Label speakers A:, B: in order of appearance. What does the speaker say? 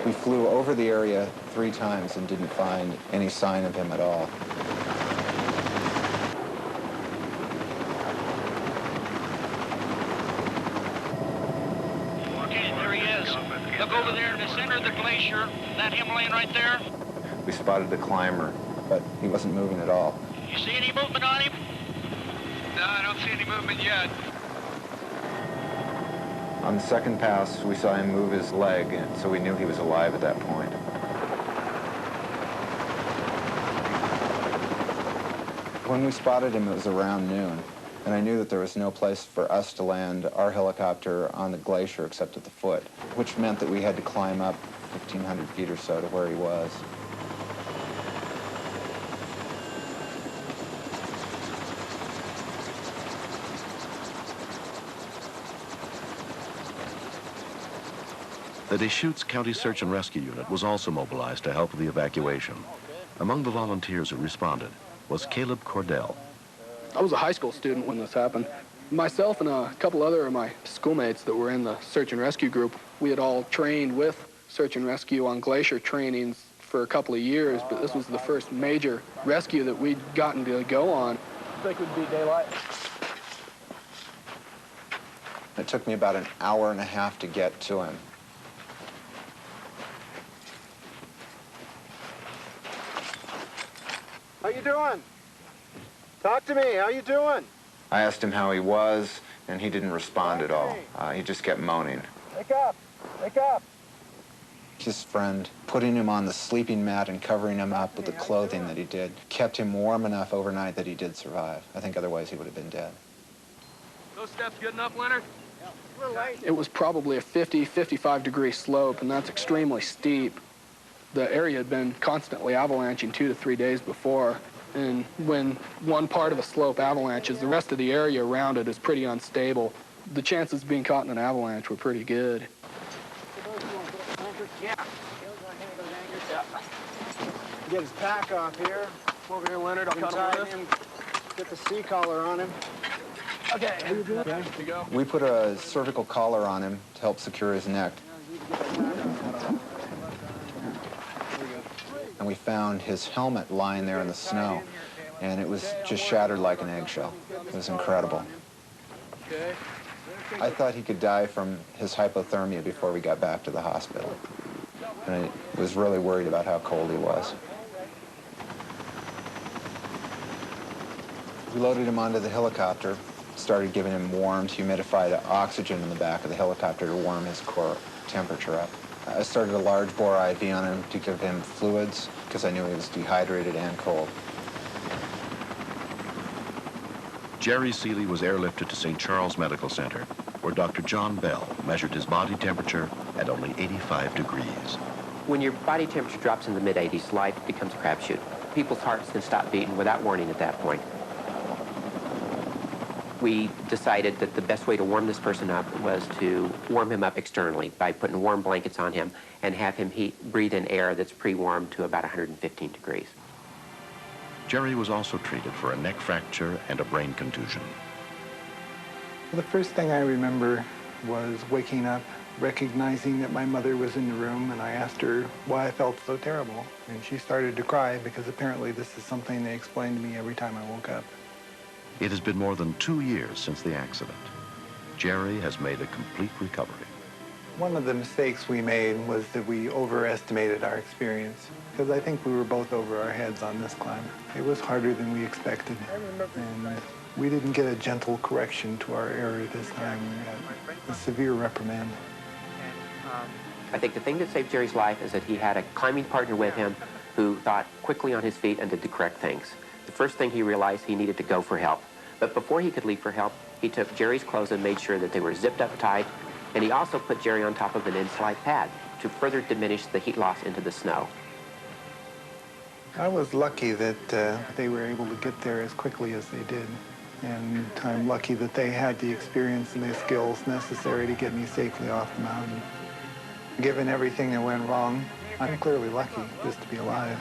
A: We flew over the area 3 times and didn't find any sign of him at all.
B: Okay, there he is. Look over there in the center of the glacier. That him laying right there?
A: We spotted the climber, but he wasn't moving at all.
B: You see any movement on him? No, I don't see any movement yet.
A: On the second pass, we saw him move his leg, and so we knew he was alive at that point. When we spotted him, it was around noon, and I knew that there was no place for us to land our helicopter on the glacier except at the foot, which meant that we had to climb up 1,500 feet or so to where he was.
C: The Deschutes County Search and Rescue Unit was also mobilized to help with the evacuation. Among the volunteers who responded was Caleb Cordell.
D: I was a high school student when this happened. Myself and a couple other of my schoolmates that were in the search and rescue group, we had all trained with search and rescue on glacier trainings for a couple of years, but this was the first major rescue that we'd gotten to go on. I think it would be daylight.
A: It took me about an hour and a half to get to him.
E: How you doing? Talk to me. How you doing?
A: I asked him how he was, and he didn't respond at all. He just kept moaning.
E: Wake up! Wake up!
A: His friend, putting him on the sleeping mat and covering him up with the clothing that he did, kept him warm enough overnight that he did survive. I think otherwise he would have been dead.
B: Those steps good enough, Leonard?
D: It was probably a 50, 55-degree slope, and that's extremely steep. The area had been constantly avalanching 2 to 3 days before, and when one part of a slope avalanches, the rest of the area around it is pretty unstable. The chances of being caught in an avalanche were pretty good.
E: Yeah. Get his pack off here.
D: Over here, Leonard. I'll cut him with this.
E: Get the sea collar on him.
D: Okay. How you doing? Okay. You go.
A: We put a cervical collar on him to help secure his neck. And we found his helmet lying there in the snow, and it was just shattered like an eggshell. It was incredible. I thought he could die from his hypothermia before we got back to the hospital. And I was really worried about how cold he was. We loaded him onto the helicopter, started giving him warmed, humidified oxygen in the back of the helicopter to warm his core temperature up. I started a large bore IV on him to give him fluids because I knew he was dehydrated and cold.
C: Jerry Seeley was airlifted to St. Charles Medical Center, where Dr. John Bell measured his body temperature at only 85 degrees.
F: When your body temperature drops in the mid-80s, life becomes a crapshoot. People's hearts can stop beating without warning at that point. We decided that the best way to warm this person up was to warm him up externally by putting warm blankets on him and have him breathe in air that's pre-warmed to about 115 degrees.
C: Jerry was also treated for a neck fracture and a brain contusion.
G: The first thing I remember was waking up, recognizing that my mother was in the room, and I asked her why I felt so terrible. And she started to cry because apparently this is something they explained to me every time I woke up.
C: It has been more than 2 years since the accident. Jerry has made a complete recovery.
G: One of the mistakes we made was that we overestimated our experience, because I think we were both over our heads on this climb. It was harder than we expected, and we didn't get a gentle correction to our error this time. We got a severe reprimand.
F: I think the thing that saved Jerry's life is that he had a climbing partner with him who thought quickly on his feet and did the correct things. The first thing he realized, he needed to go for help. But before he could leave for help, he took Jerry's clothes and made sure that they were zipped up tight, and he also put Jerry on top of an in-slide pad to further diminish the heat loss into the snow.
G: I was lucky that they were able to get there as quickly as they did. And I'm lucky that they had the experience and the skills necessary to get me safely off the mountain. Given everything that went wrong, I'm clearly lucky just to be alive.